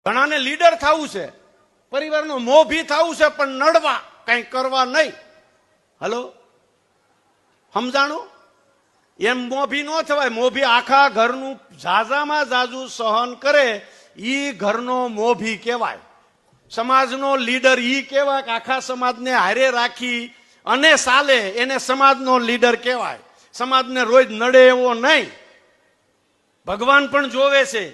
ઘણાને લીડર થવું છે, પરિવારનો મોભી થવું છે, પણ નડવા કઈ કરવા નહીં. હલો, સમજાણું? એમ મોભી ન થવાય. મોભી આખા ઘરનું ઝાઝામાં ઝાઝું સહન કરે, ઈ ઘરનો મોભી કહેવાય. સમાજનો લીડર ઈ કહેવાય કે આખા સમાજને હારે રાખી અને ચાલે, એને સમાજનો લીડર કહેવાય. સમાજને રોજ નડે એવો નહીં. ભગવાન પણ જોવે છે.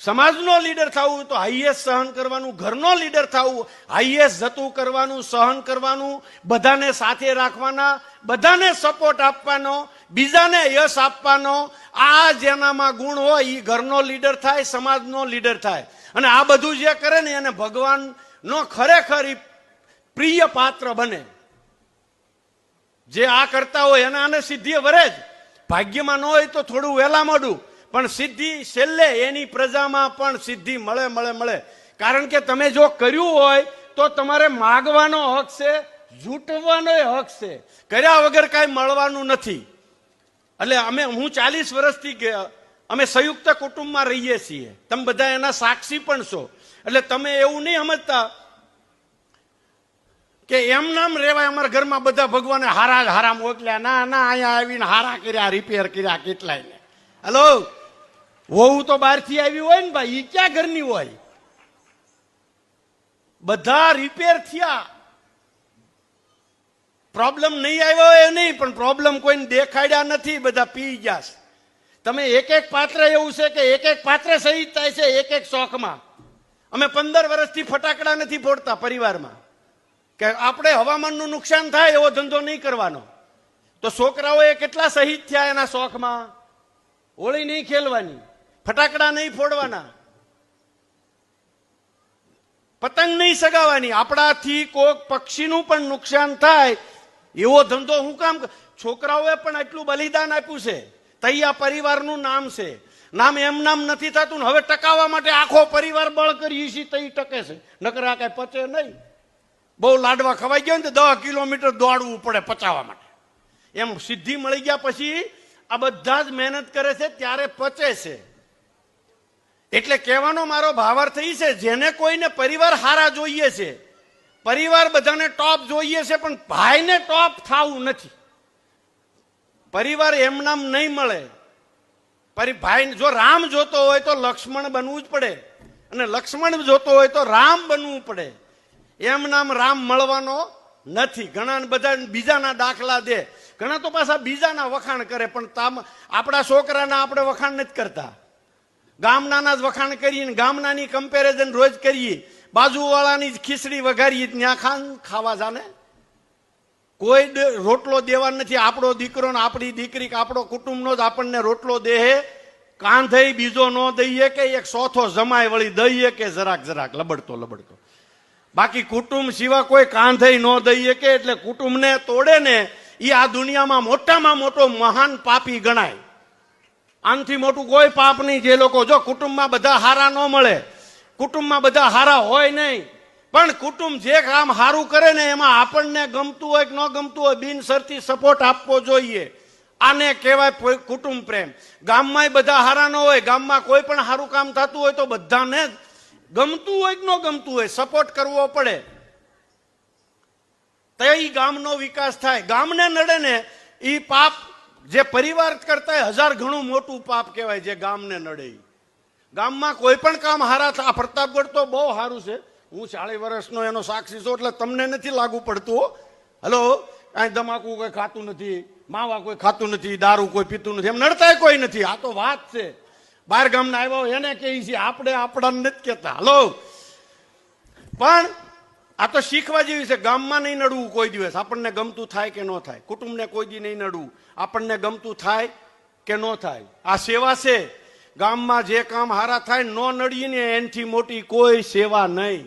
સમાજનો લીડર થવું તો હાઈએસ્ટ સહન કરવાનું, ઘરનો લીડર થવું હાઈએસ્ટ જતું કરવાનું, સહન કરવાનું, બધાને સાથે રાખવાના, બધાને સપોર્ટ આપવાનો, બીજાને યશ આપવાનો. આ જેનામાં ગુણ હોય એ ઘરનો લીડર થાય, સમાજનો લીડર થાય. અને આ બધું જે કરે ને એને ભગવાનનો ખરેખર પ્રિય પાત્ર બને. જે આ કરતા હોય એને આને સિદ્ધિ વરે જ. ભાગ્યમાં ન હોય તો થોડું વહેલા મોડું, પણ સિદ્ધિ છેલ્લે એની પ્રજામાં પણ સિદ્ધિ મળે મળે મળે. કારણ કે તમે જો કર્યું હોય તો તમારે માગવાનો હક છે, જૂટવાનો હક છે. કર્યા વગર કાંઈ મળવાનું નથી. એટલે હું 40 વર્ષથી અમે સંયુક્ત કુટુંબમાં રહીએ છીએ. તમે બધા એના સાક્ષી પણ છો. એટલે તમે એવું નહીં સમજતા કે એમ નામ રેવાય. અમારા ઘરમાં બધા ભગવાને હારા જ હારા મોકલ્યા. ના ના, અહીંયા આવીને હારા કર્યા, રિપેર કર્યા કેટલાય. હલો, વહુ તો બહારથી આવી હોય ને ભાઈ, ઈ ક્યાં ઘરની હોય? બધા રિપેર થયા. પ્રોબ્લેમ નહીં આવ્યો એ નહીં, પણ પ્રોબ્લેમ કોઈને દેખાડ્યા નથી, બધા પી ગયા છે. તમે એક એક પાત્ર એવું છે કે એક એક પાત્ર શહીદ થાય છે એક એક શોખમાં. અમે 15 વર્ષથી ફટાકડા નથી ફોડતા પરિવારમાં, કે આપણે હવામાનનું નુકસાન થાય એવો ધંધો નહીં કરવાનો. તો છોકરાઓએ કેટલા શહીદ થયા એના શોખમાં. હોળી નહીં ખેલવાની, ફટાકડા નહીં ફોડવાના, પતંગ નહીં સગાવાની. આપણાથી કોઈક પક્ષીનું પણ નુકસાન થાય એવો ધંધો હું કામ? છોકરાઓએ પણ એટલું બલિદાન આપ્યું છે, તૈયા પરિવારનું નામ છે. નામ એમ નામ નથી થતું. હવે ટકાવવા માટે આખો પરિવાર બળ કરીએ છીએ તઈ ટકે છે, નકરા કઈ પચે નહીં. બહુ લાડવા ખવાઈ ગયા ને તો 10 કિલોમીટર દોડવું પડે પચાવવા માટે. એમ સિદ્ધિ મળી ગયા પછી આ બધા જ મહેનત કરે છે ત્યારે પચે છે. એટલે કહેવાનો મારો ભાવાર્થ એ છે, જેને કોઈને પરિવાર હારા જોઈએ છે, પરિવાર બધાને ટોપ જોઈએ છે, પણ ભાઈને ટોપ થવું નથી. પરિવાર એમ નામ નહીં મળે. ભાઈ જો રામ જોતો હોય તો લક્ષ્મણ બનવું જ પડે, અને લક્ષ્મણ જોતો હોય તો રામ બનવું પડે. એમ નામ રામ મળવાનો નથી. ઘણા બધા બીજાના દાખલા દે, ઘણા તો પાછા બીજાના વખાણ કરે, પણ આપણા છોકરાના આપણે વખાણ નથી કરતા. ગામનાના જ વખાણ કરીએ, ગામનાની કમ્પેરિઝન રોજ કરીએ, બાજુવાળાની જ ખીચડી વઘારીએ, ત્યાં ખાવા જાને. કોઈ રોટલો દેવા નથી. આપણો દીકરો ને આપણી દીકરી કે આપણો કુટુંબનો જ આપણને રોટલો દેહે. કાંધઈ બીજો ન દઈએ કે એક ચોથો જમાય વળી દઈએ કે જરાક જરાક લબડતો લબડતો. બાકી કુટુંબ સિવાય કોઈ કાંધઈ ન દઈએ કે. એટલે કુટુંબને તોડે ને એ આ દુનિયામાં મોટામાં મોટો મહાન પાપી ગણાય. આનથી મોટું કોઈ પાપ નહીં. જે લોકો જો કુટુંબમાં બધા હારા ન મળે, કુટુંબમાં બધા હારા હોય નહીં, પણ કુટુંબ જે કામ સારું કરે ને એમાં આપણને ગમતું હોય કે ન ગમતું હોય, બિનશરતી સપોર્ટ આપવો જોઈએ. આને કહેવાય કુટુંબ પ્રેમ. ગામમાં બધા હારા ન હોય, ગામમાં કોઈ પણ સારું કામ થતું હોય તો બધાને ગમતું હોય કે ન ગમતું હોય સપોર્ટ કરવો પડે. તો એ ગામનો વિકાસ થાય. ગામને નડે ને એ પાપ જે પરિવાર કરતા 1000 ગણું મોટું પાપ કહેવાય. જે ગામને નડે, ગામમાં કોઈ પણ કામ હારા થાય. પ્રતાપગઢ તો બહુ સારું છે. હું 40 વર્ષનો એનો સાક્ષી છું, એટલે તમને નથી લાગુ પડતું. હલો, કાંઈ તમાકુ કોઈ ખાતું નથી, માવા કોઈ ખાતું નથી, દારૂ કોઈ પીતું નથી, એમ નડતાય કોઈ નથી. આ તો વાત છે. બહાર ગામના આવ્યા હોય એને કહી છે, આપણે આપણા નથી કહેતા. હલો, પણ આ તો શીખવા જેવી છે. ગામમાં નહીં નડવું કોઈ દિવસ. આપણને ગમતું થાય કે ન થાય. કુટુંબને કોઈ દી નહીં નડવું. આપણને ગમતું થાય કે ન થાય. આ સેવા છે. ગામમાં જે કામ હારા થાય ન નડીએ ને એનાથી મોટી કોઈ સેવા નહીં.